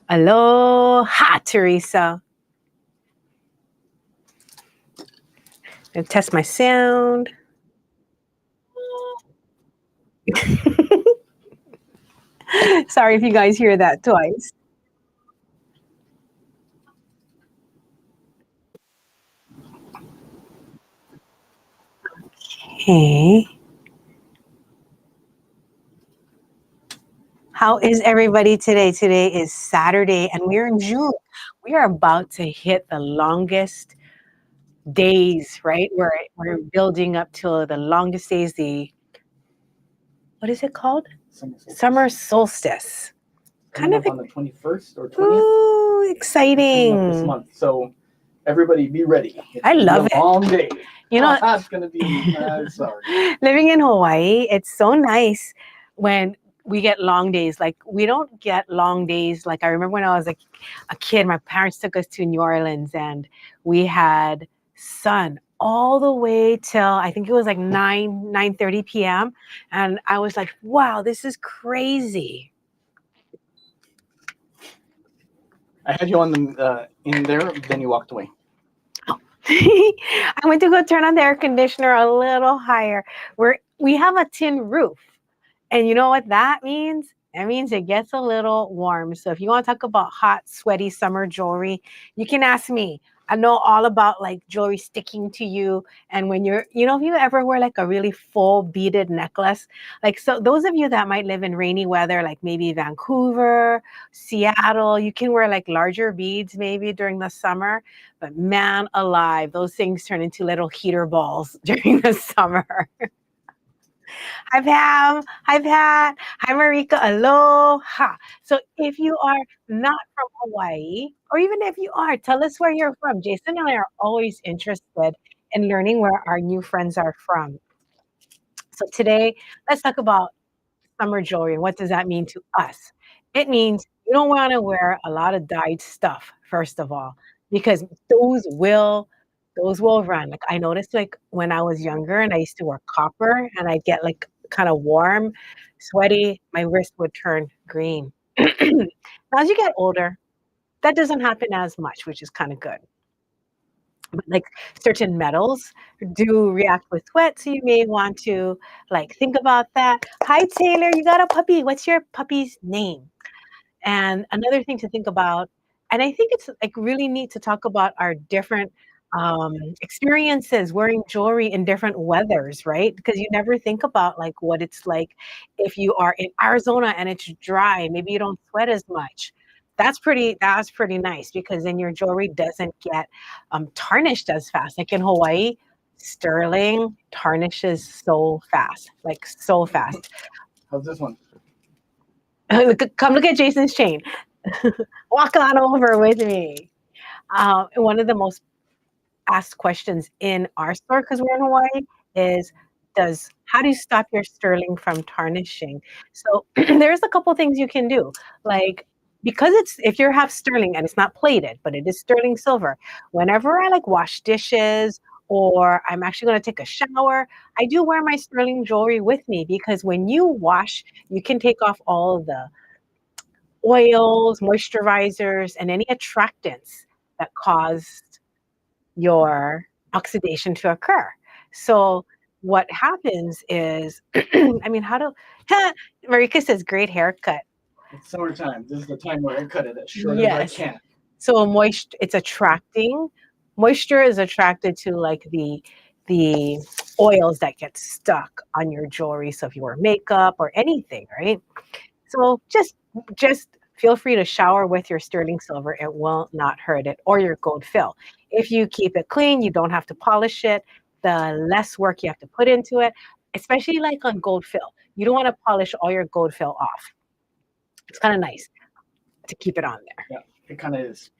Aloha, Teresa. Gonna test my sound. Sorry if you guys hear that twice. Okay. How is everybody today? Today is Saturday and we're in June. We are about to hit the longest days, right? We're building up to the longest days, the what is it called? Summer solstice. Kind of on the 21st or 20th. Ooh, This exciting. month. So everybody be ready. I love it. Long day. You know, that's going to be, sorry. living in Hawaii, it's so nice when we get long days. Like, we don't get long days. Like, I remember when I was like a kid, my parents took us to New Orleans and we had sun all the way till I think it was like 9:30 p.m. And I was like, wow, this is crazy. I had you on the in there, then you walked away. I went to go turn on the air conditioner a little higher. We have a tin roof. And you know what that means? That means it gets a little warm. So if you want to talk about hot, sweaty summer jewelry, you can ask me. I know all about like jewelry sticking to you. And when if you ever wear like a really full beaded necklace, like, so those of you that might live in rainy weather, like maybe Vancouver, Seattle, you can wear like larger beads maybe during the summer. But man alive, those things turn into little heater balls during the summer. Hi Pam, hi Pat, hi Marika, aloha. So if you are not from Hawaii, or even if you are, tell us where you're from. Jason and I are always interested in learning where our new friends are from. So today, let's talk about summer jewelry. What does that mean to us? It means you don't want to wear a lot of dyed stuff, first of all, because those will run. Like, I noticed, like, when I was younger and I used to wear copper and I'd get like kind of warm, sweaty, my wrist would turn green. Now, as you get older, that doesn't happen as much, which is kind of good. But like, certain metals do react with sweat, so you may want to like think about that. Hi Taylor, you got a puppy. What's your puppy's name? And another thing to think about, and I think it's like really neat to talk about our different experiences wearing jewelry in different weathers, right? Because you never think about like what it's like if you are in Arizona and it's dry, maybe you don't sweat as much. That's pretty nice because then your jewelry doesn't get tarnished as fast. Like in Hawaii, sterling tarnishes so fast, like so fast. How's this one? Come look at Jason's chain. Walk on over with me. One of the most asked questions in our store, because we're in Hawaii, is how do you stop your sterling from tarnishing? So there's a couple things you can do. Like, because if you have sterling and it's not plated, but it is sterling silver, whenever I like wash dishes or I'm actually going to take a shower, I do wear my sterling jewelry with me because when you wash, you can take off all the oils, moisturizers, and any attractants that caused your oxidation to occur. So what happens is, I mean, Marika says, great haircut. It's summertime. This is the time where I cut it as short as I can. So it's attracting. Moisture is attracted to like the oils that get stuck on your jewelry. So if you wear makeup or anything, right? So just feel free to shower with your sterling silver. It will not hurt it, or your gold fill. If you keep it clean, you don't have to polish it. The less work you have to put into it, especially like on gold fill. You don't want to polish all your gold fill off. It's kind of nice to keep it on there. Yeah, it kind of is.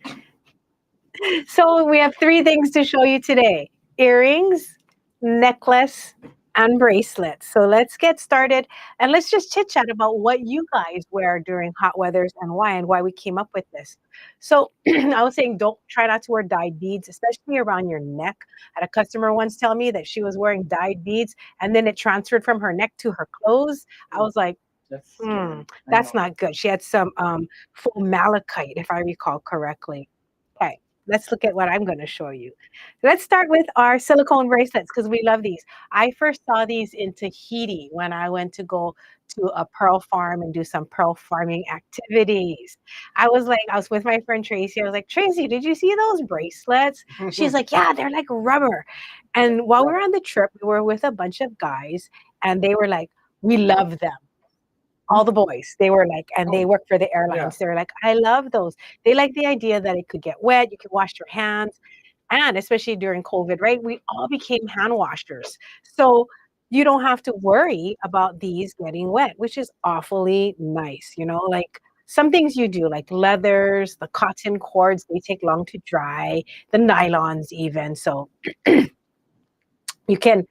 So we have 3 things to show you today: earrings, necklace, and bracelets. So let's get started and let's just chit chat about what you guys wear during hot weathers and why we came up with this. So I was saying, don't try not to wear dyed beads, especially around your neck. I had a customer once tell me that she was wearing dyed beads and then it transferred from her neck to her clothes. I was like, That's scary. I That's know. not good. She had some full malachite, if I recall correctly. Okay, let's look at what I'm going to show you. Let's start with our silicone bracelets because we love these. I first saw these in Tahiti when I went to go to a pearl farm and do some pearl farming activities. I was with my friend Tracy. I was like, Tracy, did you see those bracelets? She's like, yeah, they're like rubber. And while we were on the trip, we were with a bunch of guys and they were like, we love them, all the boys. They were like, and they Oh, work for the yeah. airlines. They were like, I love those. They like the idea that it could get wet, you can wash your hands, and especially during COVID, right? We all became hand washers. So you don't have to worry about these getting wet, which is awfully nice. Like some things you do, like leathers, the cotton cords, they take long to dry, the nylons even. So you can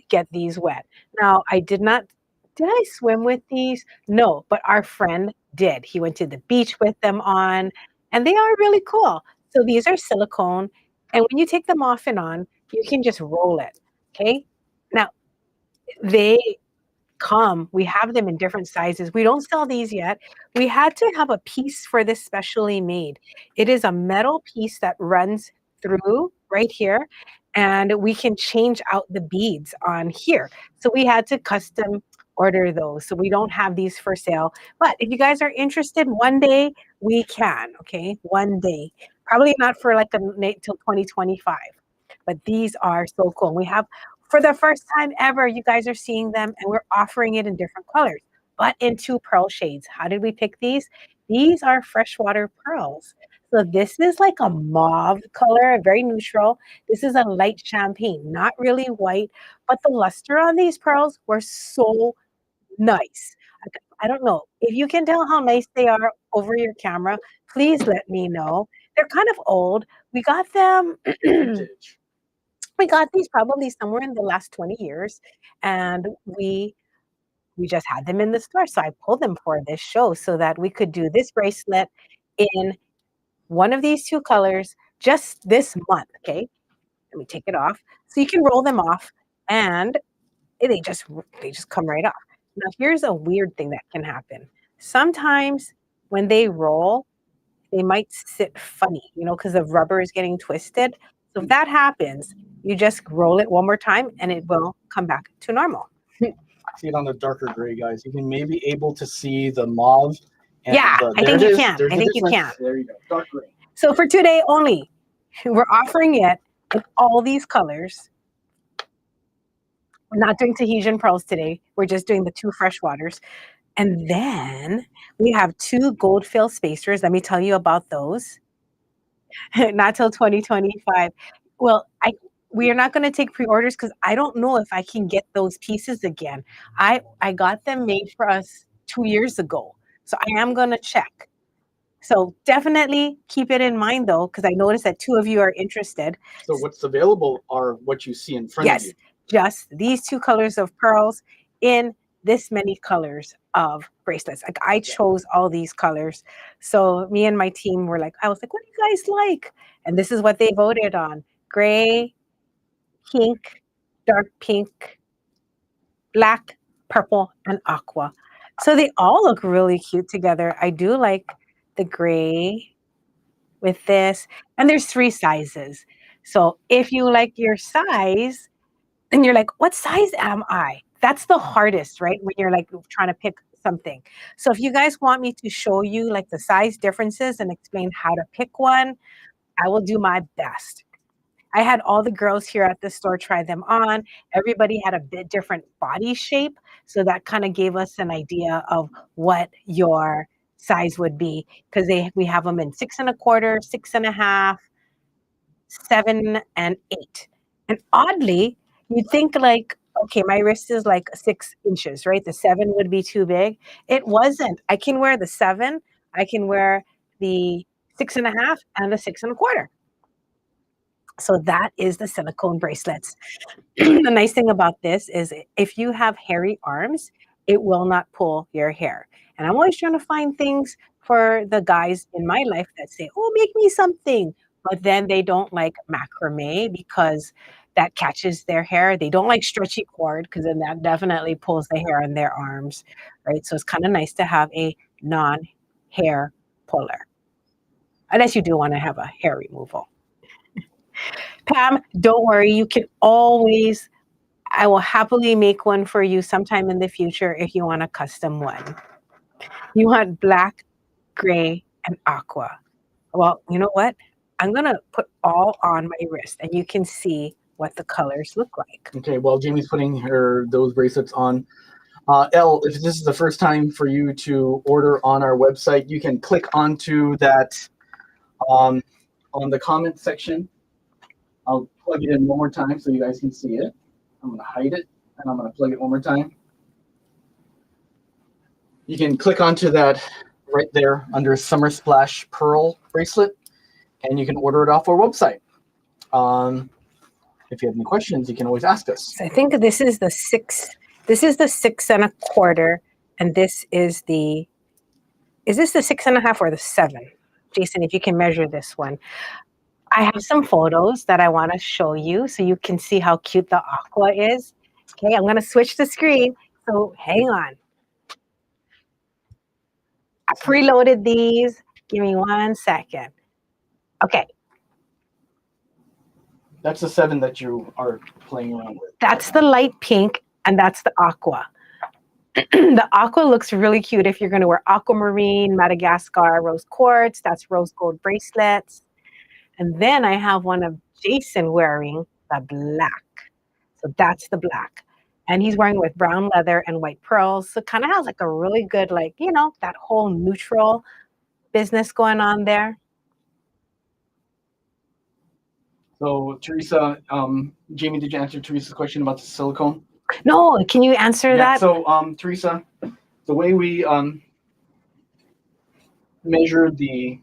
get these wet. Now, did I swim with these? No, but our friend did. He went to the beach with them on, and they are really cool. So these are silicone, and when you take them off and on, you can just roll it. Okay. Now they we have them in different sizes. We don't sell these yet. We had to have a piece for this specially made. It is a metal piece that runs through right here, and we can change out the beads on here. So we had to custom order those. So we don't have these for sale. But if you guys are interested, one day we can, okay? One day. Probably not for like till 2025. But these are so cool. We have for the first time ever, you guys are seeing them, and we're offering it in different colors, but in two pearl shades. How did we pick these? These are freshwater pearls. So this is like a mauve color, very neutral. This is a light champagne, not really white, but the luster on these pearls were so nice. I don't know. If you can tell how nice they are over your camera, please let me know. They're kind of old. We got them Vintage. we got these probably somewhere in the last 20 years, and we just had them in the store, so I pulled them for this show so that we could do this bracelet in one of these two colors just this month, okay? Let me take it off. So you can roll them off, and they just come right off. Now, here's a weird thing that can happen. Sometimes when they roll, they might sit funny, because the rubber is getting twisted. So if that happens, you just roll it one more time and it will come back to normal. See it on the darker gray, guys. You can maybe able to see the mauve. And Yeah, I there think it you is. can. There's I the think you difference. can. There you go. Dark gray. So for today only, we're offering it in all these colors. We're not doing Tahitian pearls today. We're just doing the two fresh waters. And then we have two gold fill spacers. Let me tell you about those. Not till 2025. Well, we are not going to take pre-orders because I don't know if I can get those pieces again. I got them made for us 2 years ago, so I am going to check. So definitely keep it in mind though, because I noticed that two of you are interested. So what's available are what you see in front of Yes, you. just these two colors of pearls in this many colors of bracelets. Like I chose all these colors. So me and my team were like, I was like, what do you guys like? And this is what they voted on. Gray, pink, dark pink, black, purple, and aqua. So they all look really cute together. I do like the gray with this. And there's 3 sizes. So if you like your size, and you're like, what size am I? That's the hardest, right? When you're like trying to pick something. So if you guys want me to show you like the size differences and explain how to pick one, I will do my best. I had all the girls here at the store try them on. Everybody had a bit different body shape. So that kind of gave us an idea of what your size would be because we have them in 6 1/4, 6 1/2, 7 and 8. And oddly, you'd think like, okay, my wrist is like 6 inches, right? The 7 would be too big. It wasn't. I can wear the 7. I can wear the 6 1/2 and the 6 1/4. So that is the silicone bracelets. The nice thing about this is if you have hairy arms, it will not pull your hair. And I'm always trying to find things for the guys in my life that say, oh, make me something. But then they don't like macrame because that catches their hair. They don't like stretchy cord because then that definitely pulls the hair on their arms. right? So it's kind of nice to have a non-hair puller, unless you do want to have a hair removal. Pam, don't worry. You can always, I will happily make one for you sometime in the future if you want a custom one. You want black, gray, and aqua. Well, you know what? I'm going to put all on my wrist and you can see what the colors look like. Okay, well, Jamie's putting those bracelets on. Elle, if this is the first time for you to order on our website, you can click onto that on the comment section. I'll plug it in one more time so you guys can see it. I'm going to hide it, and I'm going to plug it one more time. You can click onto that right there under Summer Splash Pearl bracelet, and you can order it off our website. If you have any questions, you can always ask us. So I think this is the 6. This is the 6 1/4, and this is the. Is this the 6 1/2 or the 7? Jason, if you can measure this one. I have some photos that I want to show you so you can see how cute the aqua is. Okay, I'm going to switch the screen. So hang on. I preloaded these. Give me 1 second. Okay. That's the 7 that you are playing around with. That's the light pink, and that's the aqua. The aqua looks really cute if you're going to wear aquamarine, Madagascar, rose quartz. That's rose gold bracelets. And then I have one of Jason wearing the black. So that's the black. And he's wearing with brown leather and white pearls. So it kind of has like a really good, like, you know, that whole neutral business going on there. So Teresa, Jamie, did you answer Teresa's question about the silicone? No, can you answer that? So Teresa, the way we measure the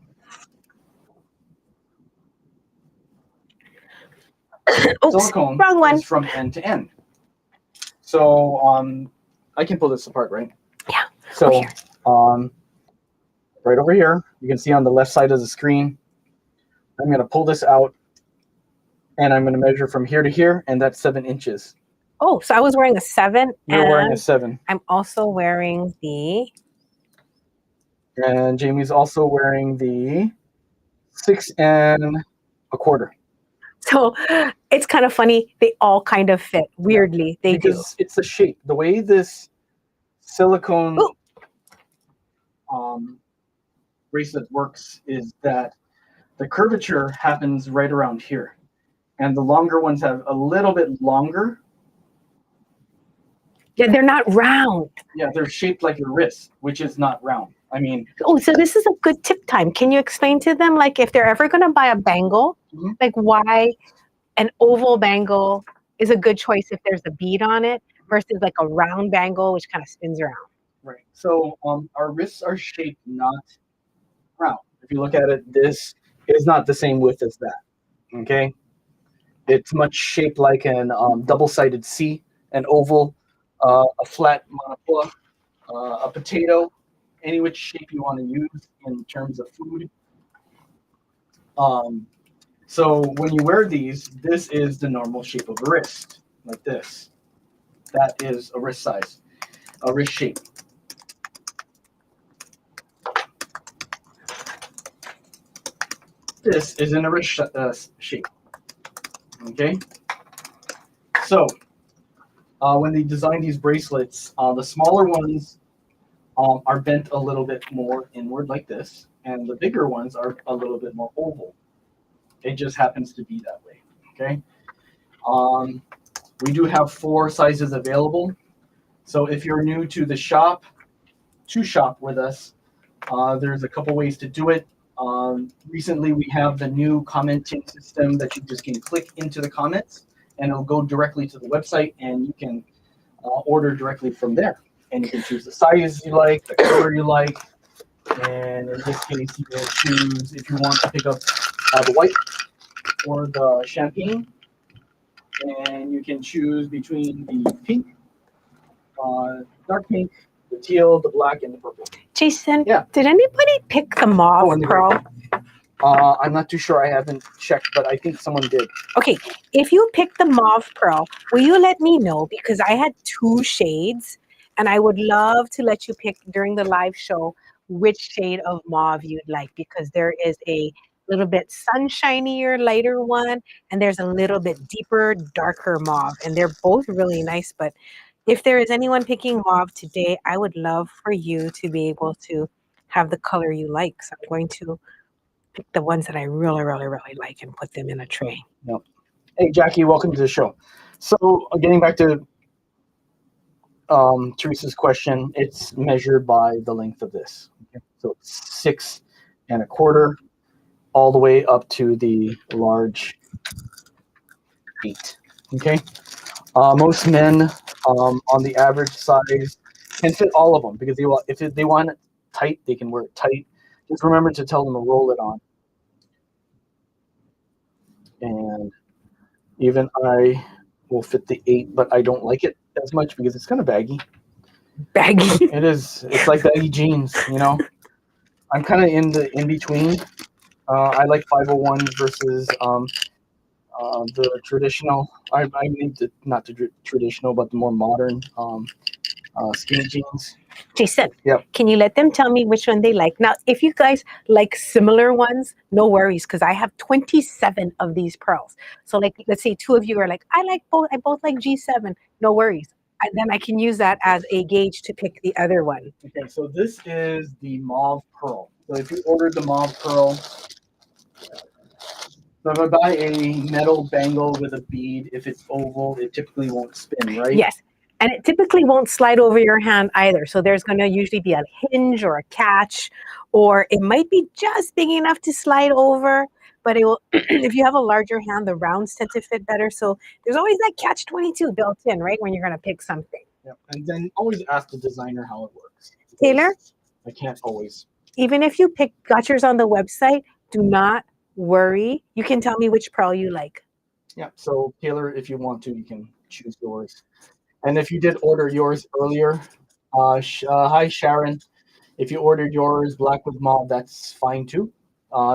silicone wrong one. is from end to end. So I can pull this apart, right? Yeah. So right over here, you can see on the left side of the screen, I'm going to pull this out and I'm going to measure from here to here, and that's 7 inches. Oh, so I was wearing a 7. You're wearing a 7. I'm also wearing the. And Jamie's also wearing the 6 1/4. So it's kind of funny. They all kind of fit weirdly. They do. It's the shape. The way this silicone bracelet works is that the curvature happens right around here. And the longer ones have a little bit longer. Yeah, they're not round. Yeah, they're shaped like your wrist, which is not round. I mean. Oh, so this is a good tip time. Can you explain to them, like, if they're ever going to buy a bangle, like why an oval bangle is a good choice if there's a bead on it versus like a round bangle, which kind of spins around? Right. So our wrists are shaped not round. If you look at it, this is not the same width as that. Okay. It's much shaped like an double-sided C, an oval, a flat manapua, a potato, any which shape you want to use in terms of food. So when you wear these, this is the normal shape of a wrist, like this. That is a wrist size, a wrist shape. This is in a wrist shape. Okay. So when they design these bracelets, the smaller ones are bent a little bit more inward like this, and the bigger ones are a little bit more oval. It just happens to be that way. Okay. We do have 4 sizes available. So if you're new to the shop, to shop with us, there's a couple ways to do it. Recently, we have the new commenting system that you just can click into the comments, and it'll go directly to the website, and you can order directly from there. And you can choose the size you like, the color you like, and in this case, you will choose if you want to pick up the white or the champagne, and you can choose between the pink, dark pink, the teal, the black, and the purple. Jason, Yeah. Did anybody pick the mauve pearl? I'm not too sure. I haven't checked, but I think someone did. Okay, if you pick the mauve pearl, will you let me know? Because I had 2 shades, And I would love to let you pick during the live show which shade of mauve you'd like, because there is a little bit sunshinier, lighter one, and there's a little bit deeper, darker mauve. And they're both really nice. But if there is anyone picking mauve today, I would love for you to be able to have the color you like. So I'm going to pick the ones that I really, really, really like and put them in a tray. Yep. Hey, Jackie, welcome to the show. So getting back to Teresa's question, it's measured by the length of this. Okay. So it's 6 1/4 all the way up to the large 8. Okay. Most men on the average size can fit all of them, because if they want it tight, they can wear it tight. Just remember to tell them to roll it on. And even I will fit the 8, but I don't like it as much because it's kind of baggy. Baggy. It is. It's like baggy jeans, you know. I'm kind of in between. I like 501 versus the traditional. I mean, not the traditional, but the more modern skinny jeans. Jason, Yep. can you let them tell me which one they like? Now, if you guys like similar ones, no worries, because I have 27 of these pearls. So, like, let's say 2 of you are like, I like both. I both like G7. No worries. And then I can use that as a gauge to pick the other one. Okay, so this is the mauve pearl. So if you ordered the mauve pearl, so if I buy a metal bangle with a bead, if it's oval, it typically won't spin, right? Yes. And it typically won't slide over your hand either. So there's going to usually be a hinge or a catch, or it might be just big enough to slide over. But it will, if you have a larger hand, the rounds tend to fit better. So there's always that catch-22 built in, right, when you're going to pick something. Yep. And then always ask the designer how it works. Taylor? I can't always. Even if you got yours on the website, do not worry. You can tell me which pearl you like. Yeah. So Taylor, if you want to, you can choose yours. And if you did order yours earlier, hi Sharon. If you ordered yours black with mauve, that's fine too.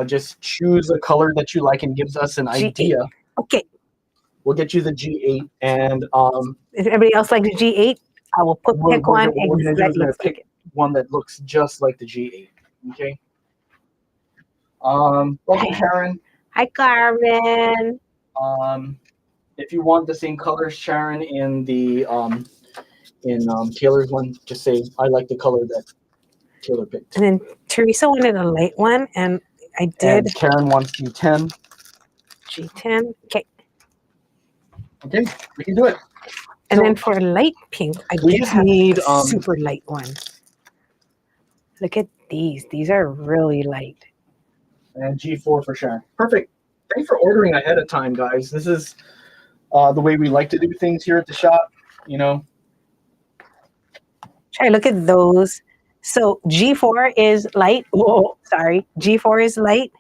Just choose a color that you like and gives us an G8. idea. Okay. We'll get you the G8, and if everybody else likes G8, I will pick one. What we're gonna do is looks pick like it. one that looks just like the G8. Okay. Welcome, Sharon. Hi, Carmen. If you want the same color, Sharon, in the Taylor's one, just say I like the color that Taylor picked. And then Teresa wanted a light one, and I did. And Karen wants G10. G10. Okay. Okay, we can do it. And So then for light pink, I we did just have need a super light one. Look at these. These are really light. And G4 for Sharon. Perfect. Thanks for ordering ahead of time, guys. This is the way we like to do things here at the shop. You know. Try look at those. So G4 is light. Oh, sorry. G4 is light.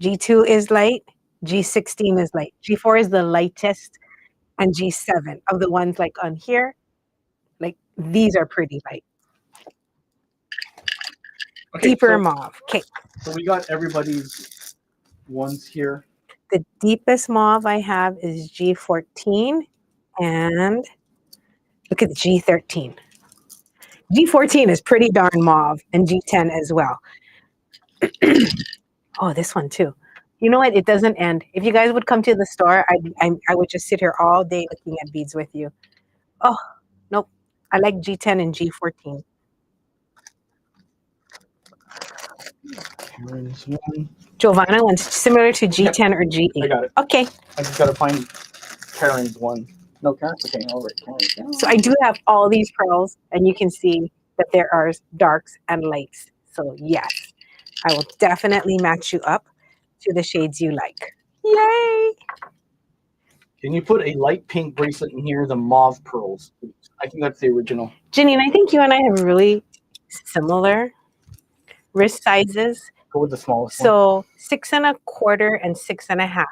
G2 is light. G16 is light. G4 is the lightest. And G7 of the ones like on here, like these are pretty light. Okay, Deeper mauve. Okay. So we got everybody's ones here. The deepest mauve I have is G14, and look at the G13. G14 is pretty darn mauve, and G10 as well. Oh, this one too. You know what? It doesn't end. If you guys would come to the store, I would just sit here all day looking at beads with you. Oh, nope. I like G10 and G14. Karen's one. Giovanna wants similar to G10 or G8. I got it. Okay. I just gotta find Karen's one. No, Karen's okay. All right, Karen. So I do have all these pearls, and you can see that there are darks and lights. So yes, I will definitely match you up to the shades you like. Yay! Can you put a light pink bracelet in here, the mauve pearls? I think that's the original. Janine, I think you and I have really similar wrist sizes. Go with the smallest one. So 6 1/4 and 6 1/2.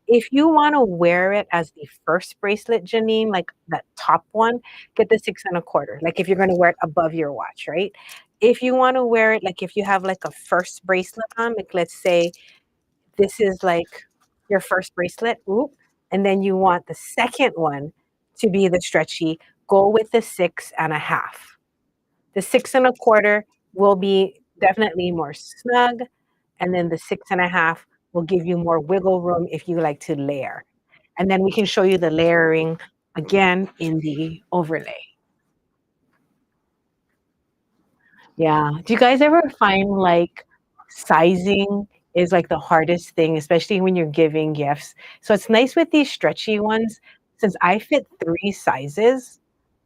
If you want to wear it as the first bracelet, Janine, like that top one, get the 6 1/4. Like if you're going to wear it above your watch, right? If you want to wear it, like if you have like a first bracelet on, like let's say this is like your first bracelet, and then you want the second one to be the stretchy, go with the 6.5. The 6.25 will be definitely more snug, and then the 6.5 will give you more wiggle room if you like to layer. And then we can show you the layering again in the overlay. Yeah. Do you guys ever find like sizing is like the hardest thing, especially when you're giving gifts? So it's nice with these stretchy ones. Since I fit 3 sizes,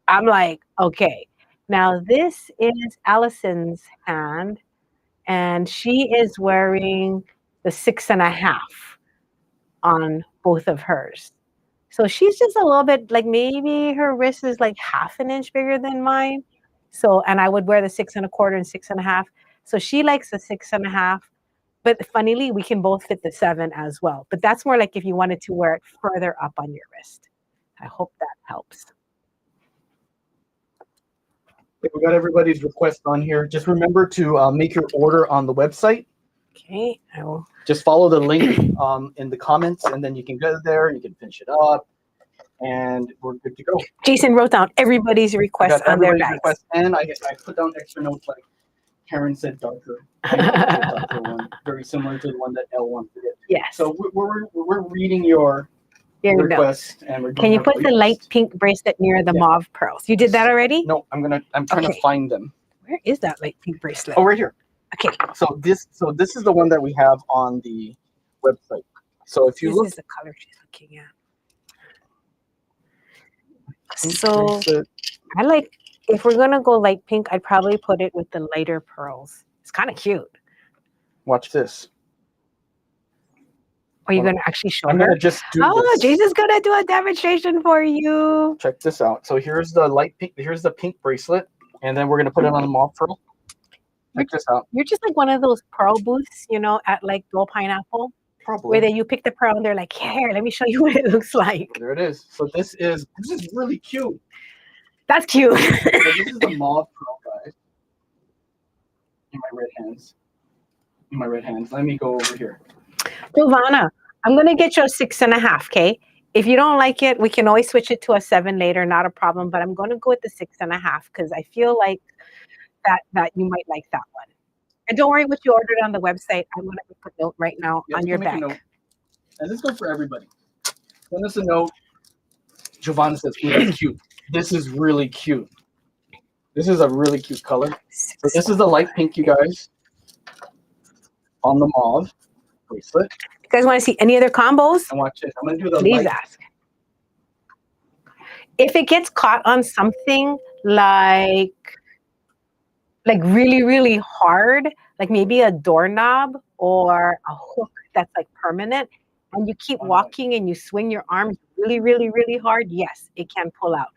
I'm like, okay. Now this is Allison's hand, and she is wearing the 6.5 on both of hers. So she's just a little bit like maybe her wrist is like half an inch bigger than mine. So, and I would wear the 6.25 and 6.5. So she likes the 6.5. But funnily, we can both fit the 7 as well. But that's more like if you wanted to wear it further up on your wrist. I hope that helps. Okay, we got everybody's request on here. Just remember to make your order on the website. Okay, I will. Just follow the link in the comments, and then you can go there and you can finish it up, and we're good to go. Jason wrote down everybody's request on their bags. Request, and I put down extra notes like Karen said darker. Darker one, very similar to the one that Elle wanted to get. Yes. So we're reading your request, and we're Can you put the light pink bracelet near the mauve pearls? You did that already? No, I'm trying to find them. Where is that light pink bracelet? Oh, right here. Okay. So this is the one that we have on the website. So if you look, this is the color she's looking at. So I like, if we're gonna go light pink, I'd probably put it with the lighter pearls. It's kind of cute. Watch this. Are you gonna actually show I'm her? gonna just do this. Jason's gonna do a demonstration for you. Check this out. So here's the light pink. Here's the pink bracelet, and then we're gonna put it on the mauve pearl. Check this out. You're just like one of those pearl booths, you know, at like Dole Pineapple. Probably. Where you pick the pearl and they're like, here, let me show you what it looks like. There it is. So this is really cute. That's cute. So this is the mauve pearl, guys. In my red hands. Let me go over here. Giovanna, I'm gonna get you a 6.5, okay? If you don't like it, we can always switch it to a 7 later, not a problem. But I'm gonna go with the 6.5 because I feel like that you might like that one. And don't worry what you ordered on the website. I'm going to put a note right now on your bag. And this goes for everybody. Send us a note. Giovanna says, "Ooh, that's cute. This is really cute. This is a really cute color." So this is the light pink, you guys, on the mauve bracelet. You guys want to see any other combos? And watch this. I'm going to do the Please ask. If it gets caught on something like really, really hard, like maybe a doorknob or a hook that's like permanent, and you keep walking and you swing your arms really, really, really hard, yes, it can pull out.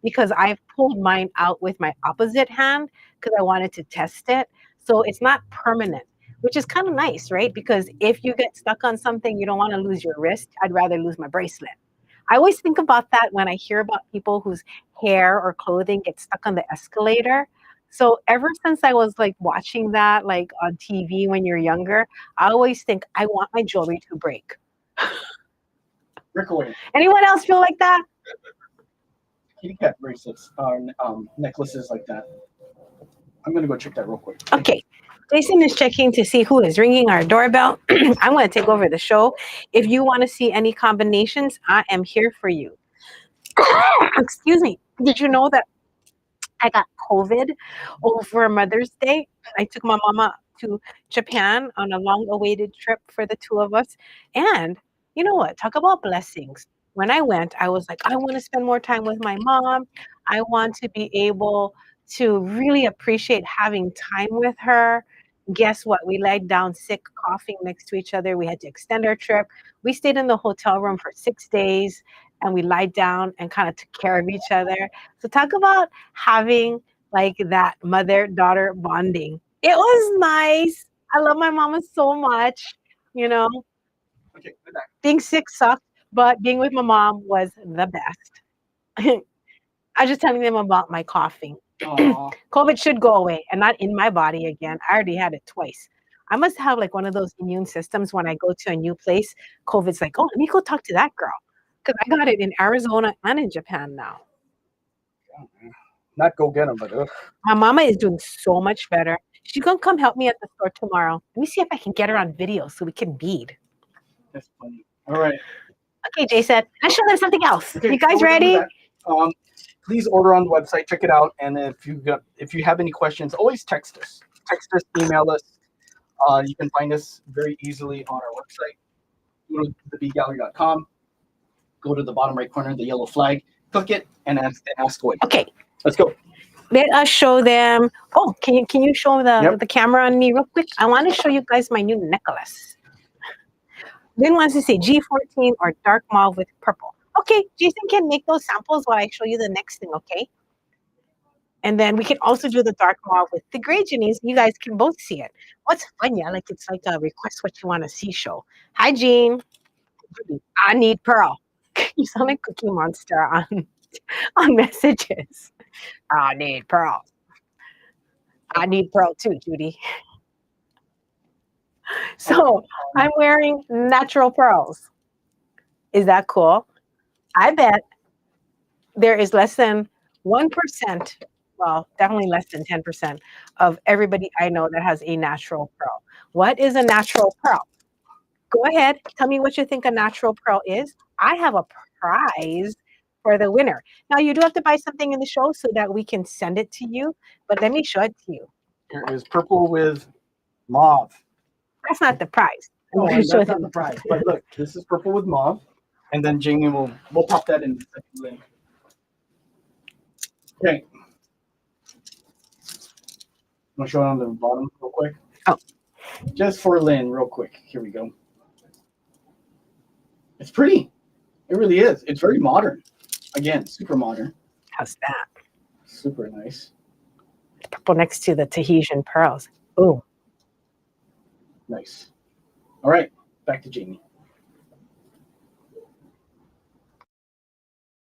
Because I've pulled mine out with my opposite hand because I wanted to test it. So it's not permanent, which is kind of nice, right? Because if you get stuck on something, you don't want to lose your wrist. I'd rather lose my bracelet. I always think about that when I hear about people whose hair or clothing gets stuck on the escalator. So ever since I was like watching that like on TV when you're younger, I always think I want my jewelry to break. Anyone else feel like that? Kitty cat bracelets, necklaces like that. I'm gonna go check that real quick. Okay. Jason is checking to see who is ringing our doorbell. I'm going to take over the show. If you want to see any combinations, I am here for you. Excuse me. Did you know that I got COVID over Mother's Day? I took my mama to Japan on a long-awaited trip for the two of us. And you know what? Talk about blessings. When I went, I was like, I want to spend more time with my mom. I want to be able to really appreciate having time with her. Guess what? We laid down sick, coughing next to each other. We had to extend our trip. We stayed in the hotel room for 6 days, and we lied down and kind of took care of each other. So talk about having like that mother-daughter bonding. It was nice. I love my mama so much, you know. Okay, being sick sucked, but being with my mom was the best. I was just telling them about my coughing. COVID should go away and not in my body again. I already had it twice. I must have like one of those immune systems when I go to a new place. COVID's like, oh, let me go talk to that girl. Because I got it in Arizona and in Japan now. Not go get them, but My mama is doing so much better. She's gonna come help me at the store tomorrow. Let me see if I can get her on video so we can bead. that's funny. All right. Okay, Jason, let's show them something else. Okay, You guys so we're done with ready? that. Please order on the website. Check it out. And if you have any questions, always text us. Text us, email us. You can find us very easily on our website. Go to thebeadgallery.com. Go to the bottom right corner, the yellow flag. Click it and ask away. Okay, Let's go. let us show them. Oh, can you show Yep. the camera on me real quick? I want to show you guys my new necklace. Lynn wants to say G14 or dark mauve with purple. Okay, Jason can make those samples while I show you the next thing, okay? And then we can also do the dark mauve with the gray, Janice. You guys can both see it. What's fun, yeah? Like it's like a request what you want to see show. Hi, Jean. I need pearl. You sound like Cookie Monster on messages. I need pearl. I need pearl too, Judy. So I'm wearing natural pearls. Is that cool? I bet there is less than 1%, well, definitely less than 10% of everybody I know that has a natural pearl. What is a natural pearl? Go ahead, tell me what you think a natural pearl is. I have a prize for the winner. Now, you do have to buy something in the show so that we can send it to you, but let me show it to you. Here is purple with mauve. That's not the prize. No, I'm that's gonna show not them. the prize. But look, this is purple with mauve. And then Jamie we'll pop that in the second link. Okay. I'm gonna show it on the bottom real quick. Oh. Just for Lynn, real quick. Here we go. It's pretty. It really is. It's very modern. Again, super modern. How's that? Super nice. Purple next to the Tahitian pearls. Ooh. Nice. All right, back to Jamie.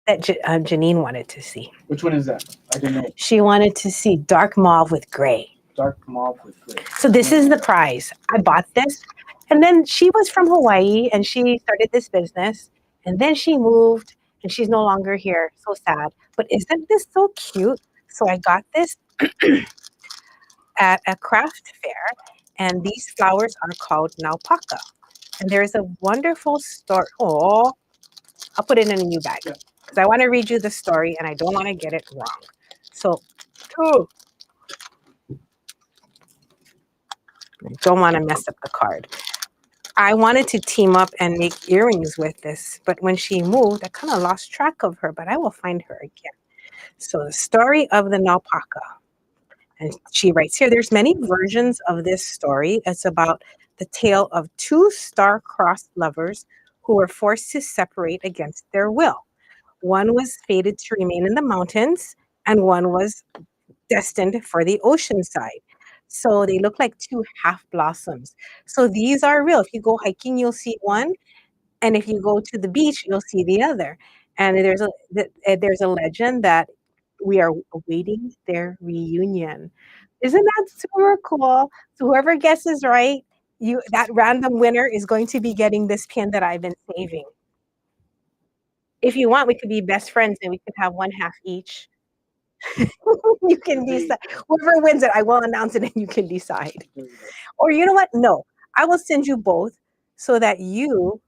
That Janine wanted to see. Which one is that? I didn't know. She wanted to see dark mauve with gray. Dark mauve with gray. So this is the prize. I bought this. And then she was from Hawaii and she started this business. And then she moved and she's no longer here. So sad. But isn't this so cute? So I got this at a craft fair. And these flowers are called naupaka. And there's a wonderful story. Oh, I'll put it in a new bag. Yeah. Because I want to read you the story and I don't want to get it wrong. So, oh, I don't want to mess up the card. I wanted to team up and make earrings with this, but when she moved, I kind of lost track of her, but I will find her again. So the story of the naupaka. And she writes here, there's many versions of this story. It's about the tale of two star-crossed lovers who were forced to separate against their will. One was fated to remain in the mountains, and one was destined for the ocean side. So they look like two half blossoms. So these are real. If you go hiking, you'll see one. And if you go to the beach, you'll see the other. And there's a legend that we are awaiting their reunion. Isn't that super cool? So whoever guesses right, that random winner is going to be getting this pin that I've been saving. If you want, we could be best friends and we could have one half each. You can decide. Whoever wins it, I will announce it and you can decide. Or you know what? No, I will send you both so that you,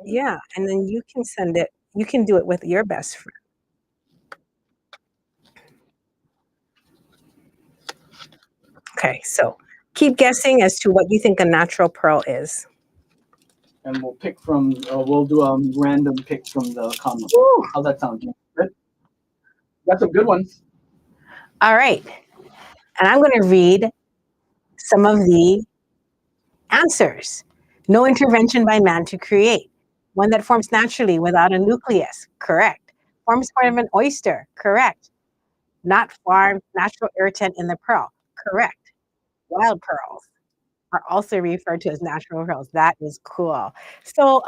yeah, and then you can send it. You can do it with your best friend. Okay, so keep guessing as to what you think a natural pearl is. And we'll pick from, we'll do a random pick from the comments. Ooh. How's that sound? Good? Got some good ones. All right. And I'm going to read some of the answers. No intervention by man to create. One that forms naturally without a nucleus. Correct. Forms part of an oyster. Correct. Not farmed, natural irritant in the pearl. Correct. Wild pearls are also referred to as natural pearls. That is cool. So,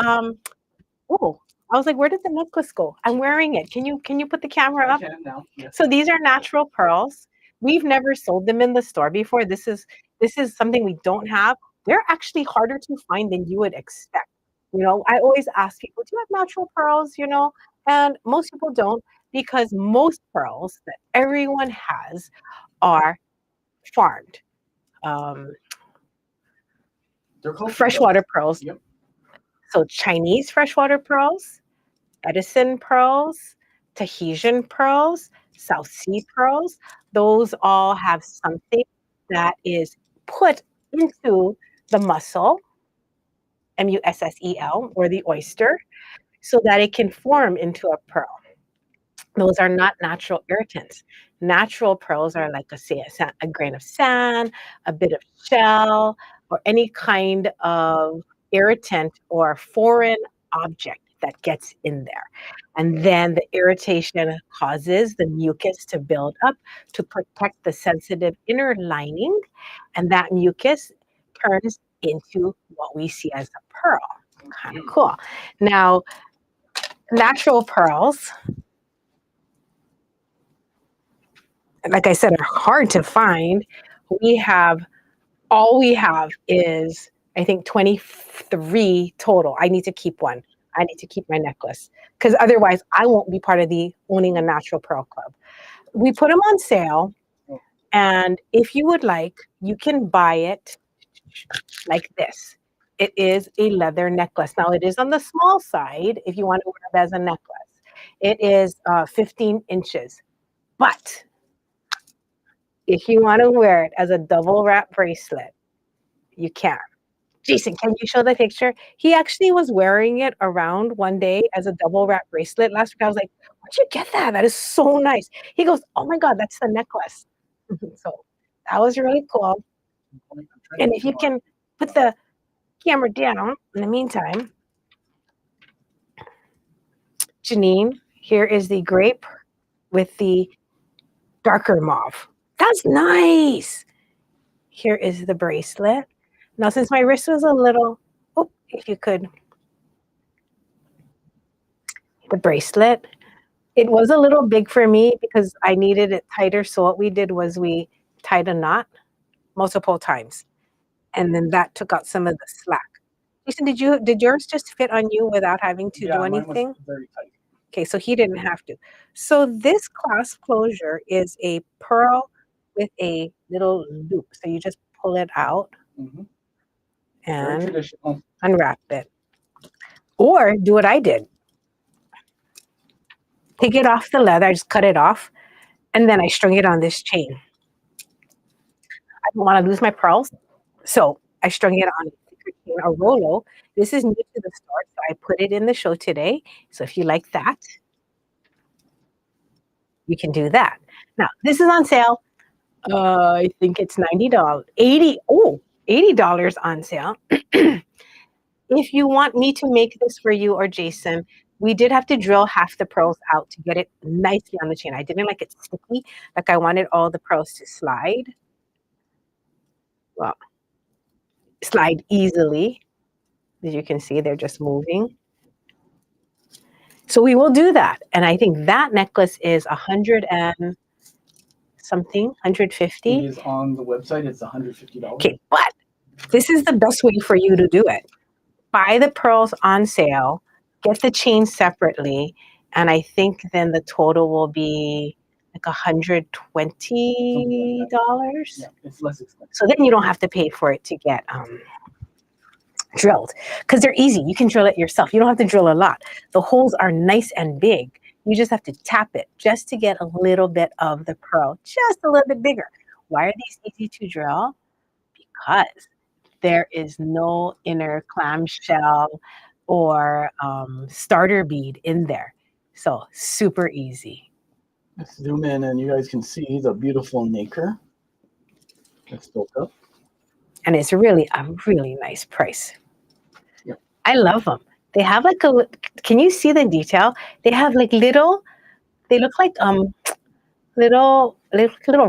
oh, I was like, where did the necklace go? I'm wearing it. Can you put the camera up? I can now. Yes. So these are natural pearls. We've never sold them in the store before. This is something we don't have. They're actually harder to find than you would expect. You know, I always ask people, do you have natural pearls? You know, And most people don't because most pearls that everyone has are farmed. Um, They're called freshwater pearls. Yep. So Chinese freshwater pearls, Edison pearls, Tahitian pearls, South Sea pearls, those all have something that is put into the mussel, mussel, or the oyster, so that it can form into a pearl. Those are not natural irritants. Natural pearls are like a grain of sand, a bit of shell, or any kind of irritant or foreign object that gets in there. And then the irritation causes the mucus to build up to protect the sensitive inner lining. And that mucus turns into what we see as a pearl. Kind of cool. Now, natural pearls, like I said, are hard to find. All we have is, I think, 23 total. I need to keep one. I need to keep my necklace because otherwise I won't be part of the owning a natural pearl club. We put them on sale, and if you would like, you can buy it like this. It is a leather necklace. Now it is on the small side if you want to wear it as a necklace. It is 15 inches, but if you want to wear it as a double wrap bracelet, you can. Jason, can you show the picture? He actually was wearing it around one day as a double wrap bracelet last week. I was like, where'd you get that? That is so nice. He goes, oh my God, that's the necklace. So that was really cool. And if you can put the camera down in the meantime, Janine, here is the grape with the darker mauve. That's nice. Here is the bracelet. Now, since my wrist was a little, oh, if you could, the bracelet, it was a little big for me because I needed it tighter. So what we did was we tied a knot multiple times, and then that took out some of the slack. Jason, did yours just fit on you without having to do anything? Mine was very tight. Okay, so he didn't have to. So this clasp closure is a pearl with a little loop. So you just pull it out and unwrap it. Or do what I did. Take it off the leather, I just cut it off, and then I strung it on this chain. I don't want to lose my pearls, so I strung it on a Rolo. This is new to the store, so I put it in the show today. So if you like that, you can do that. Now, this is on sale. I think it's $90, $80 on sale. If you want me to make this for you or Jason, we did have to drill half the pearls out to get it nicely on the chain. I didn't like it sticky. Like I wanted all the pearls to slide. Well, slide easily. As you can see, they're just moving. So we will do that. And I think that necklace is 100 and something, 150. It is on the website. It's $150. Okay, but this is the best way for you to do it. Buy the pearls on sale, get the chain separately, and I think then the total will be like $120. Yeah, it's less expensive. So then you don't have to pay for it to get drilled because they're easy. You can drill it yourself. You don't have to drill a lot. The holes are nice and big. You just have to tap it just to get a little bit of the pearl, just a little bit bigger. Why are these easy to drill? Because there is no inner clamshell or starter bead in there. So super easy. Let's zoom in and you guys can see the beautiful nacre that's built up. And it's really a really nice price. Yeah. I love them. They have like can you see the detail? They have like they look like little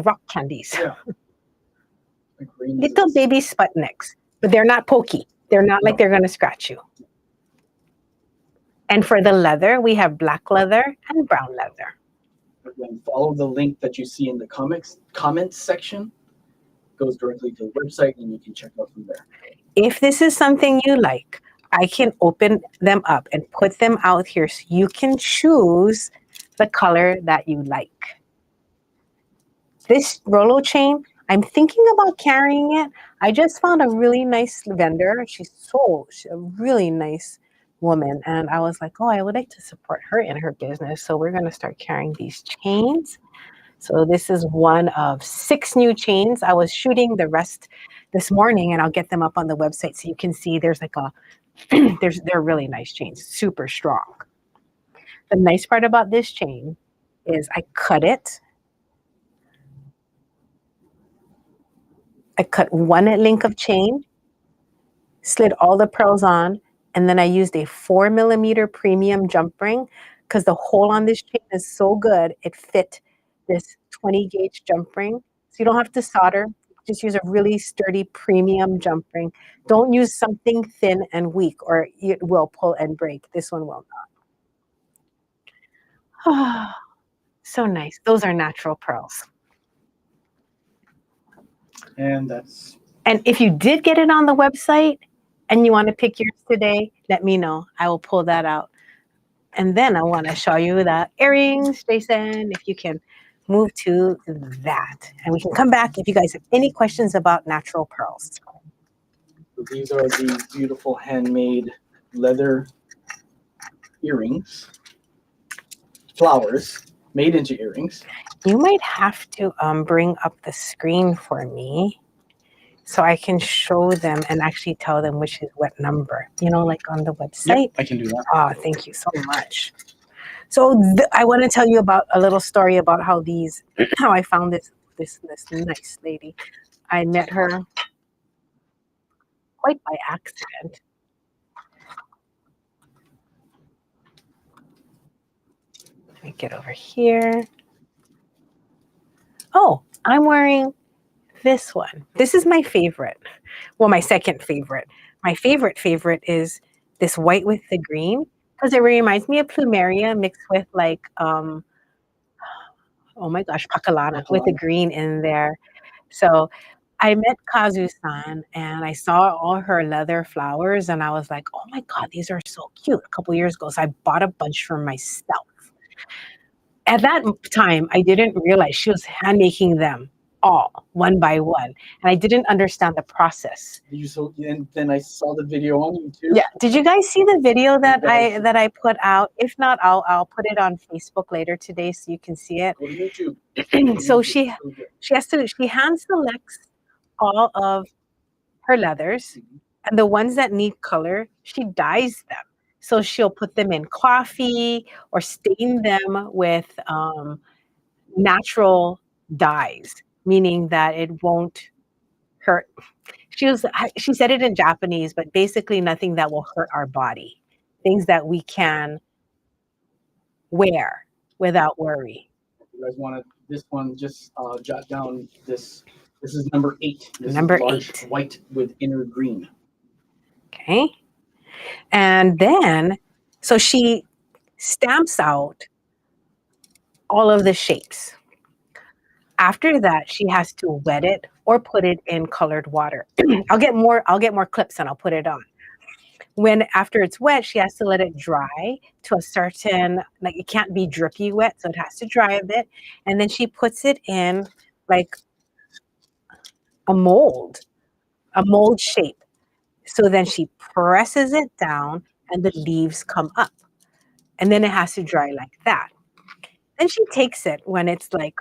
rock candies. Yeah. Like little baby Sputniks, but they're not pokey. They're not like they're going to scratch you. And for the leather, we have black leather and brown leather. Again, follow the link that you see in the comments section. It goes directly to the website and you can check out from there. If this is something you like, I can open them up and put them out here so you can choose the color that you like. This Rolo chain, I'm thinking about carrying it. I just found a really nice vendor. She's a really nice woman. And I was like, oh, I would like to support her in her business. So we're going to start carrying these chains. So this is one of 6 new chains. I was shooting the rest this morning, and I'll get them up on the website so you can see there's like a, they're really nice chains, super strong. The nice part about this chain is I cut it. I cut one link of chain, slid all the pearls on, and then I used a 4mm premium jump ring because the hole on this chain is so good, it fit this 20 gauge jump ring. So you don't have to solder, just use a really sturdy premium jump ring. Don't use something thin and weak or it will pull and break. This one will not. So nice. Those are natural pearls. And that's. And if you did get it on the website and you want to pick yours today, let me know. I will pull that out. And then I want to show you the earrings, Jason, if you can move to that. And we can come back if you guys have any questions about natural pearls. So these are the beautiful handmade leather earrings, flowers made into earrings. You might have to bring up the screen for me so I can show them and actually tell them which is what number, you know, like on the website. Yep, I can do that. Oh, thank you so much. So I want to tell you about a little story about how how I found this nice lady. I met her quite by accident. Let me get over here. Oh, I'm wearing this one. This is my favorite. Well, my second favorite. My favorite is this white with the green because it reminds me of plumeria mixed with like, oh my gosh, pacalana with the green in there. So I met Kazu-san and I saw all her leather flowers and I was like, oh my God, these are so cute a couple years ago. So I bought a bunch for myself. At that time, I didn't realize she was hand making them all one by one. And I didn't understand the process. And then I saw the video on YouTube. Yeah. Did you guys see the video that I put out? If not, I'll put it on Facebook later today so you can see it. Go to YouTube. So she hand selects all of her leathers, and the ones that need color, she dyes them. So she'll put them in coffee or stain them with natural dyes, meaning that it won't hurt. She said it in Japanese, but basically nothing that will hurt our body, things that we can wear without worry. If you guys want this one, just jot down this. This is number 8. This Number is large 8. White with inner green. Okay. And then, so she stamps out all of the shapes. After that, she has to wet it or put it in colored water. I'll get more clips and I'll put it on. After it's wet, she has to let it dry to a certain, like it can't be drippy wet, so it has to dry a bit. And then she puts it in like a mold shape. So then she presses it down and the leaves come up. And then it has to dry like that. Then she takes it when it's like,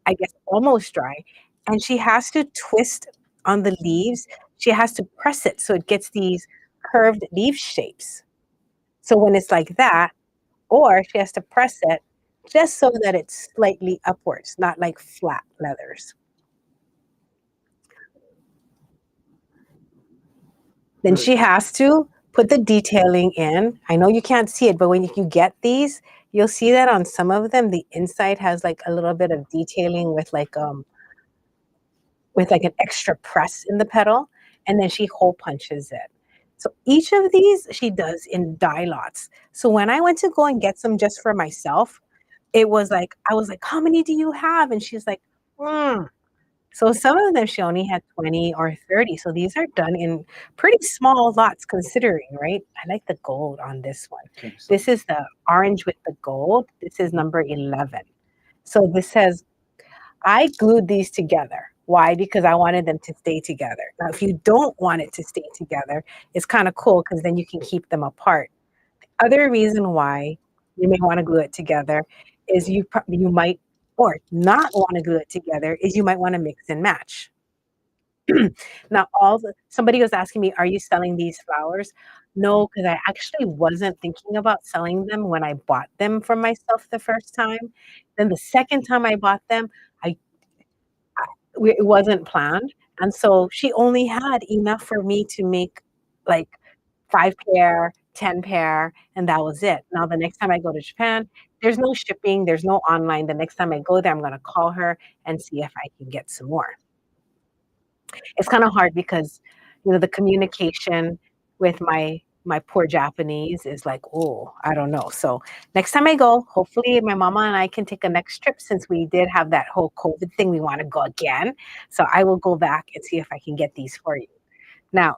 I guess, almost dry, and she has to twist on the leaves. She has to press it so it gets these curved leaf shapes. So when it's like that, or she has to press it just so that it's slightly upwards, not like flat leathers. Then she has to put the detailing in. I know you can't see it, but when you get these, you'll see that on some of them, the inside has like a little bit of detailing with like an extra press in the petal, and then she hole punches it. So each of these she does in die lots. So when I went to go and get some just for myself, it was like, I was like, how many do you have? And she's like, So some of them she only had 20 or 30. So these are done in pretty small lots considering, right? I like the gold on this one. Okay, so This is the orange with the gold. This is number 11. So this says, I glued these together. Why? Because I wanted them to stay together. Now, if you don't want it to stay together, it's kind of cool because then you can keep them apart. Other reason why you may want to glue it together is you might, or not want to glue it together, is you might want to mix and match. Now, somebody was asking me, are you selling these flowers? No, because I actually wasn't thinking about selling them when I bought them for myself the first time. Then the second time I bought them, I it wasn't planned, and so she only had enough for me to make like 5 pair, 10 pair, and that was it. Now the next time I go to Japan, there's no shipping, there's no online. The next time I go there, I'm gonna call her and see if I can get some more. It's kind of hard because, the communication with my poor Japanese is like, oh, I don't know. So next time I go, hopefully my mama and I can take a next trip since we did have that whole COVID thing. We want to go again. So I will go back and see if I can get these for you. Now,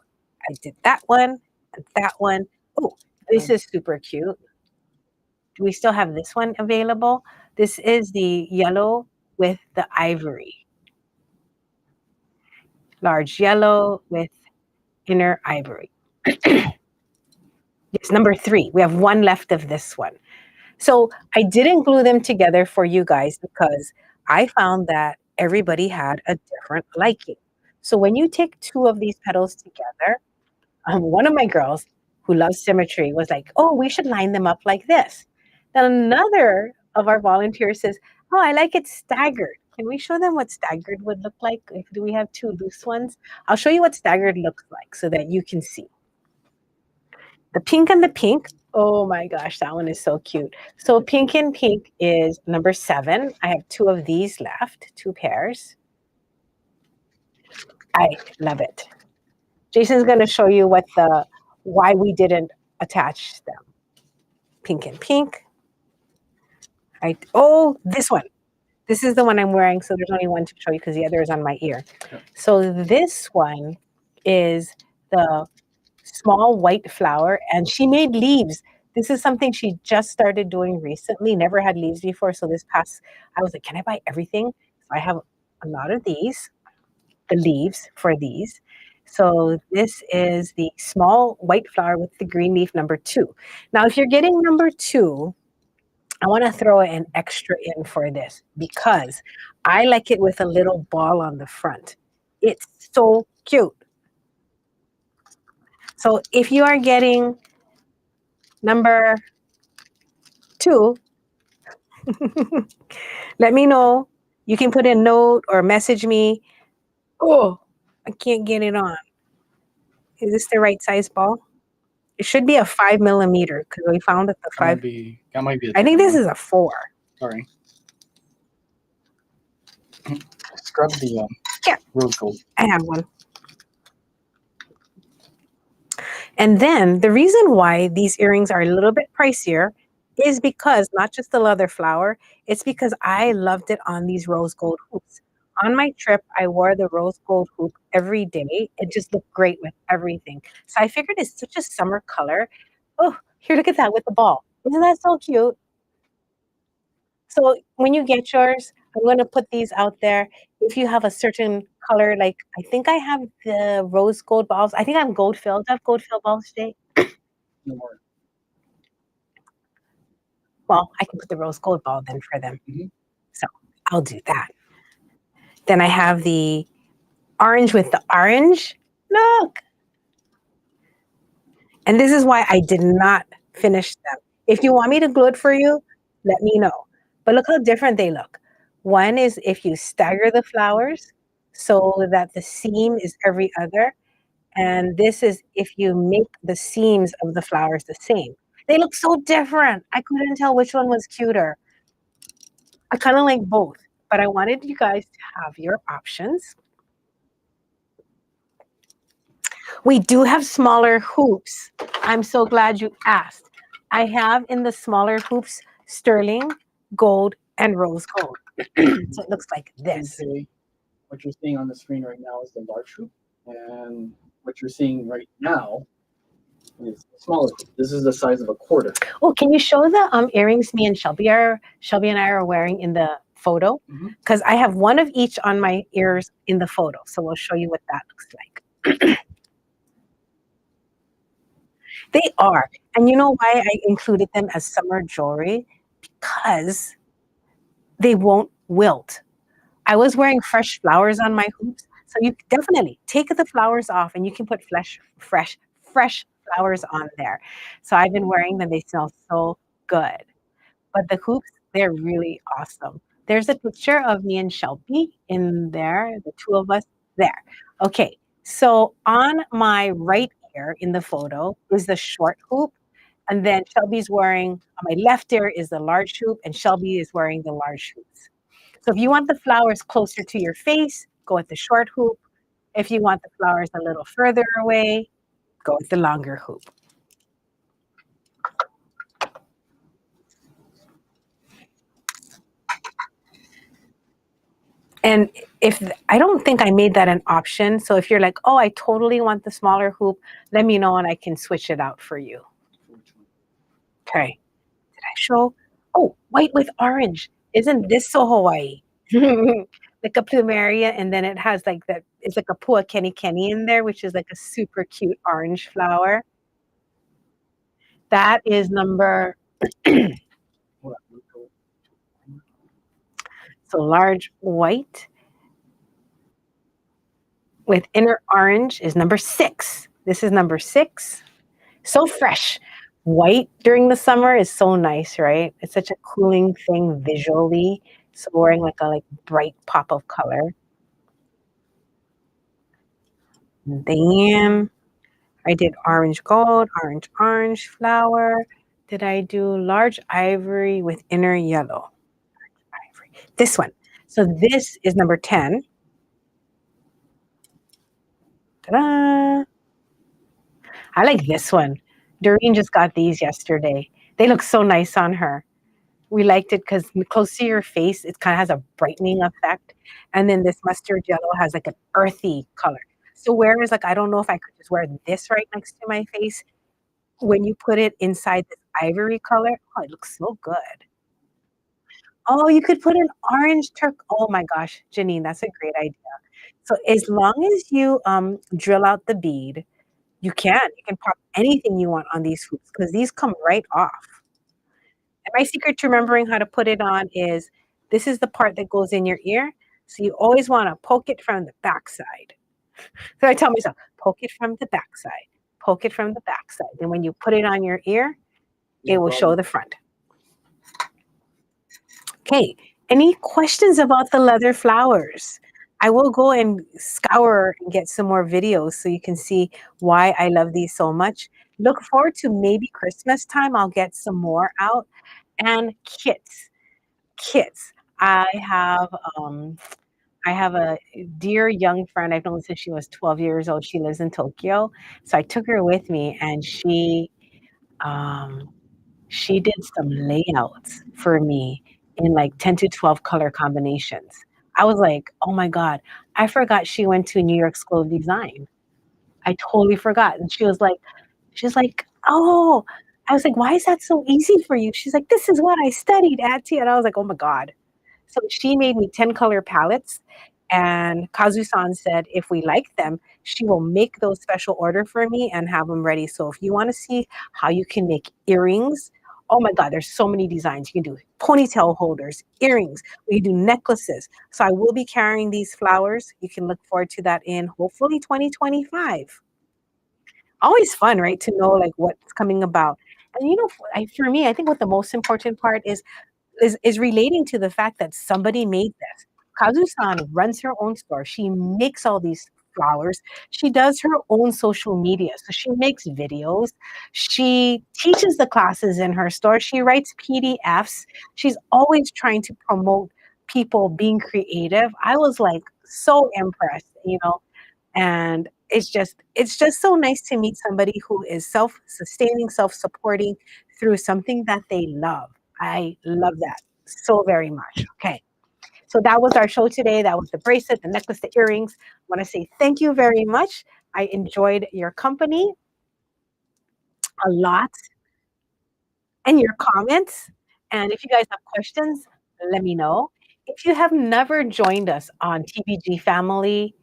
I did that one and that one. Oh, this is super cute. Do we still have this one available? This is the yellow with the ivory. Large yellow with inner ivory. Yes, number 3. We have one left of this one. So I didn't glue them together for you guys because I found that everybody had a different liking. So when you take 2 of these petals together, one of my girls who loves symmetry was like, oh, we should line them up like this. Then another of our volunteers says, oh, I like it staggered. Can we show them what staggered would look like? Do we have 2 loose ones? I'll show you what staggered looks like so that you can see. The pink and the pink. Oh my gosh, that one is so cute. So pink and pink is number 7. I have 2 of these left, 2 pairs. I love it. Jason's going to show you why we didn't attach them. Pink and pink. Oh, this one. This is the one I'm wearing, so there's only one to show you because the other is on my ear. Okay. So this one is the small white flower, and she made leaves. This is something she just started doing recently, never had leaves before. So I was like, can I buy everything? So I have a lot of these, the leaves for these. So this is the small white flower with the green leaf, number 2. Now, if you're getting number 2, I want to throw an extra in for this because I like it with a little ball on the front. It's so cute. So if you are getting number 2, let me know. You can put a note or message me. Oh, I can't get it on. Is this the right size ball? It should be a 5 millimeter because we found that the 5. That might be. I think this is a 4. Sorry. Scrub the rose gold. I have one. And then the reason why these earrings are a little bit pricier is because not just the leather flower, it's because I loved it on these rose gold hoops. On my trip, I wore the rose gold hoop every day. It just looked great with everything. So I figured it's such a summer color. Oh, here, look at that with the ball. Isn't that so cute? So when you get yours, I'm going to put these out there. If you have a certain color, like I think I have the rose gold balls. I think I'm gold filled. I have gold filled balls today. No more. Well, I can put the rose gold ball then for them. Mhm. So I'll do that. Then I have the orange with the orange. Look. And this is why I did not finish them. If you want me to glue it for you, let me know. But look how different they look. One is if you stagger the flowers so that the seam is every other. And this is if you make the seams of the flowers the same. They look so different. I couldn't tell which one was cuter. I kind of like both, but I wanted you guys to have your options. We do have smaller hoops. I'm so glad you asked. I have in the smaller hoops sterling, gold, and rose gold. So it looks like this. Okay. what you're seeing on the screen right now is the large hoop, and what you're seeing right now is the smaller hoop. This is the size of a quarter. Oh, can you show the earrings me and Shelby and I are wearing in the photo? Because I have one of each on my ears in the photo. So we'll show you what that looks like. They are. And you know why I included them as summer jewelry? Because they won't wilt. I was wearing fresh flowers on my hoops. So you definitely take the flowers off and you can put fresh flowers on there. So I've been wearing them. They smell so good. But the hoops, they're really awesome. There's a picture of me and Shelby in there, the two of us there. Okay, so on my right ear in the photo is the short hoop. And then Shelby's wearing, on my left ear is the large hoop, and Shelby is wearing the large hoops. So if you want the flowers closer to your face, go with the short hoop. If you want the flowers a little further away, go with the longer hoop. And I don't think I made that an option. So if you're like, oh, I totally want the smaller hoop, let me know and I can switch it out for you. Okay. Did I show? Oh, white with orange. Isn't this so Hawaii? Like a plumeria, and then it has like that. It's like a pua kenny kenny in there, which is like a super cute orange flower. That is number. So large white with inner orange is number 6. This is number 6. So fresh. White during the summer is so nice, right? It's such a cooling thing visually. So wearing like a bright pop of color. And then I did orange gold, orange flower. Did I do large ivory with inner yellow? Ivory. This one. So this is number 10. Ta-da! I like this one. Doreen just got these yesterday. They look so nice on her. We liked it because close to your face, it kind of has a brightening effect. And then this mustard yellow has like an earthy color. So whereas I don't know if I could just wear this right next to my face, when you put it inside this ivory color, oh, it looks so good. Oh, you could put an orange Oh my gosh, Janine, that's a great idea. So as long as you drill out the bead, you can pop anything you want on these hoops because these come right off. And my secret to remembering how to put it on is this is the part that goes in your ear. So you always want to poke it from the backside. So I tell myself, poke it from the backside, poke it from the backside. And when you put it on your ear, it will show the front. Okay, any questions about the leather flowers? I will go and scour and get some more videos so you can see why I love these so much. Look forward to maybe Christmas time. I'll get some more out. And kits. I have a dear young friend I've known since she was 12 years old. She lives in Tokyo. So I took her with me and she did some layouts for me in like 10 to 12 color combinations. I was like, oh my God, I forgot she went to New York School of Design. I totally forgot. And she's like, oh, I was like, why is that so easy for you? She's like, this is what I studied at T. And I was like, oh my God. So she made me 10 color palettes. And Kazu-san said, if we like them, she will make those special order for me and have them ready. So if you want to see how you can make earrings, oh my God, there's so many designs. You can do ponytail holders, earrings, we can do necklaces. So I will be carrying these flowers. You can look forward to that in hopefully 2025. Always fun, right? To know what's coming about. And for me, I think what the most important part is relating to the fact that somebody made this. Kazu-san runs her own store. She makes all these flowers. She does her own social media. So she makes videos. She teaches the classes in her store. She writes PDFs. She's always trying to promote people being creative. I was so impressed, and it's just so nice to meet somebody who is self-sustaining, self-supporting through something that they love. I love that so very much. Okay. So that was our show today. That was the bracelet, the necklace, the earrings. I want to say thank you very much. I enjoyed your company a lot and your comments. And if you guys have questions, let me know. If you have never joined us on TBG Family,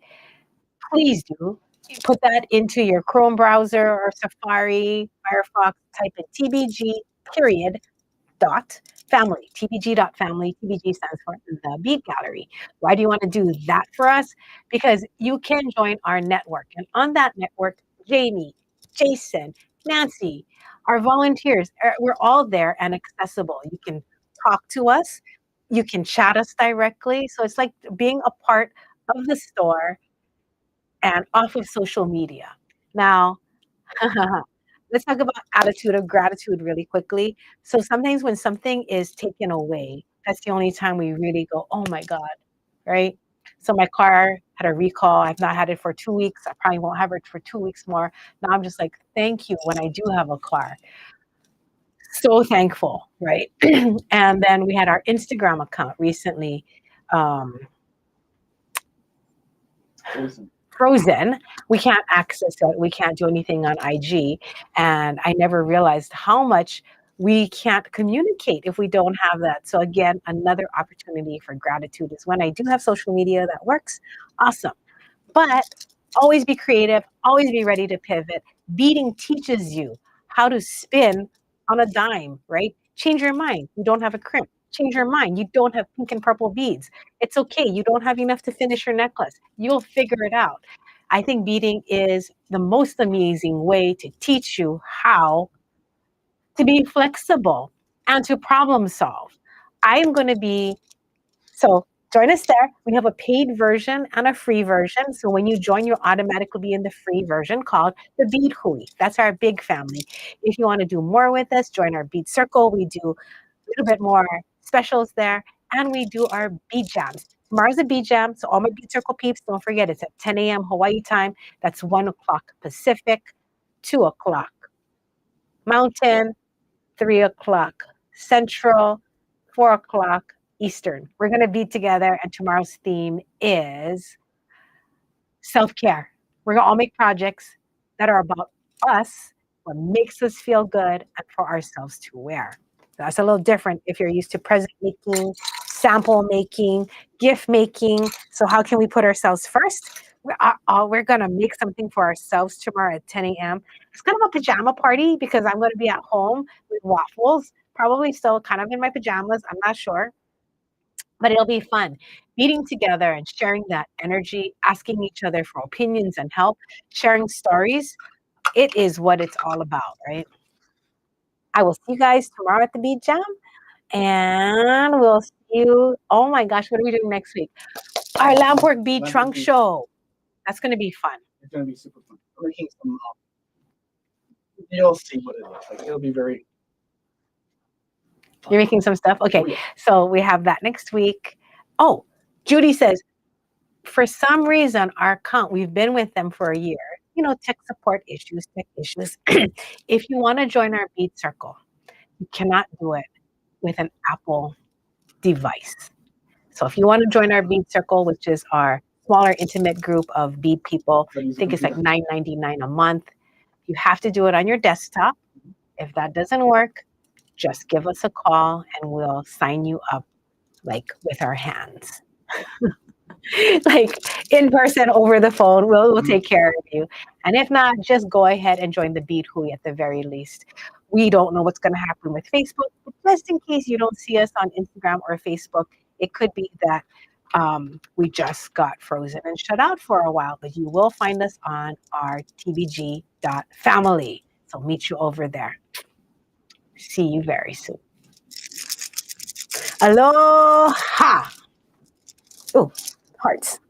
please do. Put that into your Chrome browser or Safari, Firefox, type in TBG period dot family, TBG dot family. TBG stands for the Bead Gallery. Why do you want to do that for us? Because you can join our network. And on that network, Jamie, Jason, Nancy, our volunteers, we're all there and accessible. You can talk to us. You can chat us directly. So it's like being a part of the store and off of social media. Now, let's talk about attitude of gratitude really quickly. So sometimes when something is taken away, that's the only time we really go, oh my God, right? So my car had a recall. I've not had it for 2 weeks. I probably won't have it for 2 weeks more. Now I'm just like, thank you when I do have a car. So thankful, right? And then we had our Instagram account recently. Um, frozen. We can't access it. We can't do anything on IG. And I never realized how much we can't communicate if we don't have that. So again, another opportunity for gratitude is when I do have social media that works. Awesome. But always be creative, always be ready to pivot. Beading teaches you how to spin on a dime, right? Change your mind. You don't have a crimp. Change your mind. You don't have pink and purple beads. It's okay. You don't have enough to finish your necklace. You'll figure it out. I think beading is the most amazing way to teach you how to be flexible and to problem solve. I am going to be so join us there. We have a paid version and a free version. So when you join, you'll automatically be in the free version called the Bead Hui. That's our big family. If you want to do more with us, join our bead circle. We do a little bit more specials there. And we do our bead jams. Tomorrow's a bead jam. So all my bead circle peeps, don't forget it's at 10 a.m. Hawaii time. That's 1 o'clock Pacific, 2 o'clock Mountain, 3 o'clock Central, 4 o'clock Eastern. We're going to be together, and tomorrow's theme is self-care. We're going to all make projects that are about us, what makes us feel good, and for ourselves to wear. That's a little different if you're used to present making, sample making, gift making. So how can we put ourselves first? We're going to make something for ourselves tomorrow at 10 a.m. It's kind of a pajama party because I'm going to be at home with waffles, probably still kind of in my pajamas. I'm not sure, but it'll be fun. Meeting together and sharing that energy, asking each other for opinions and help, sharing stories. It is what it's all about, right? I will see you guys tomorrow at the Bead Jam, and we'll see you. Oh my gosh, what are we doing next week? Our Lampwork Bead Trunk Show. That's going to be fun. It's going to be super fun. We're making some. You'll see what it looks like. It'll be very. You're making some stuff? Okay. Oh, yeah. So we have that next week. Oh, Judy says, for some reason, our account, we've been with them for a year. You know, tech support issues, tech issues. If you want to join our bead circle, you cannot do it with an Apple device. So if you want to join our bead circle, which is our smaller intimate group of bead people, I think it's like $9.99 a month. You have to do it on your desktop. If that doesn't work, just give us a call and we'll sign you up like with our hands. Like in person over the phone, we'll take care of you. And if not, just go ahead and join the Bead Hui at the very least. We don't know what's going to happen with Facebook, but just in case you don't see us on Instagram or Facebook, it could be that we just got frozen and shut out for a while, but you will find us on our tbg.family. So meet you over there. See you very soon. Aloha. Oh, hearts.